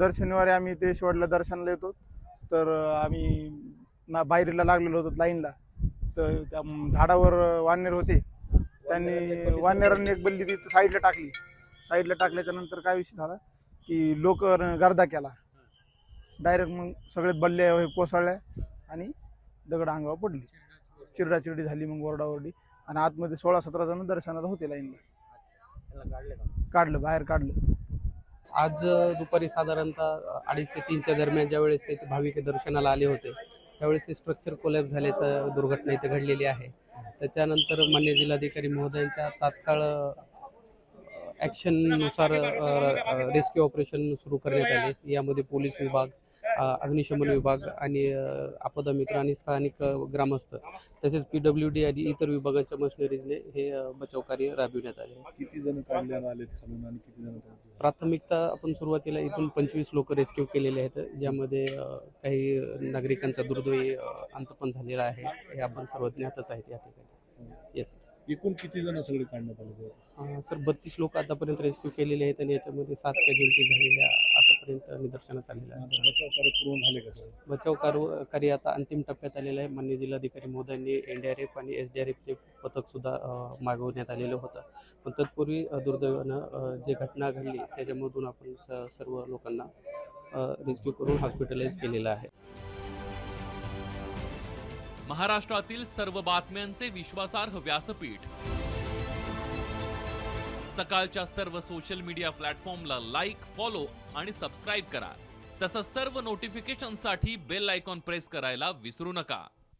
दर शनिवारी आम्ही ते शेवटला दर्शनाला येतो. तर आम्ही बाहेरीला लागलेलो होतो लाईनला. तर त्या झाडावर वानर होते. त्यांनी वानरांनी एक बल्ली ती साईडला टाकली. साईडला टाकल्याच्या नंतर काय विषय झाला की लोक गर्दा केला. डायरेक्ट मग सगळेच बल्ले कोसळल्या आणि दगड अंगावर पडली. चिरडाचिरडी झाली, मग ओरडाओरडी. आणि आतमध्ये 16-17 जण दर्शनाला होते लाईनला. काढलं, बाहेर काढलं. आज दुपारी साधारणतः 2:30 ते 3च्या दरम्यान ज्यावेळेस इथे भाविक दर्शनाला आले होते त्यावेळेस हे स्ट्रक्चर कोलॅप्स झाल्याचं दुर्घटना इथे घडलेली आहे. त्याच्यानंतर माननीय जिल्हाधिकारी महोदयांच्या तात्काळ ॲक्शननुसार रेस्क्यू ऑपरेशन सुरू करण्यात आले. यामध्ये पोलीस विभाग, अग्निशमन विभाग आणि आपदा मित्र आणि स्थानिक ग्रामस्थ तसेच PWD आणि इतर विभागांच्या मशिनरीजने हे बचाव कार्य राबविण्यात आले. किती जण काढण्यात आले खालून आणि किती जण? प्राथमिकता आपण सुरुवातीला इथून 25 लोक रेस्क्यू केलेले आहेत, ज्यामध्ये काही नागरिकांचा दुर्दैवी अंत पण झालेला आहे. हे आपण सर्व ज्ञातच आहेत या ठिकाणी. येस एकूण किती जण सगळे काढण्यात आले? सर 32 लोक आतापर्यंत रेस्क्यू केलेले आहेत आणि याच्यामध्ये 7 कॅज्युअल्टी झालेल्या आतापर्यंत निदर्शनास आलेल्या आहेत. बचाव कार्य पूर्ण झाले का? बचाव कार्य आता अंतिम टप्प्यात आलेलं आहे. माननीय जिल्हाधिकारी महोदयांनी NDRF आणि SDRFचे पथक सुद्धा मागवण्यात आलेलं होतं. पण तत्पूर्वी दुर्दैवानं जे घटना घडली त्याच्यामधून आपण सर्व लोकांना रेस्क्यू करून हॉस्पिटलाइज केलेलं आहे. महाराष्ट्रातील सर्व बातम्यांचे विश्वासार्ह व्यासपीठ. सकाळच्या सर्व सोशल मीडिया प्लॅटफॉर्मला लाईक, फॉलो आणि सबस्क्राईब करा. तसंच सर्व नोटिफिकेशनसाठी बेल आयकॉन प्रेस करायला विसरू नका.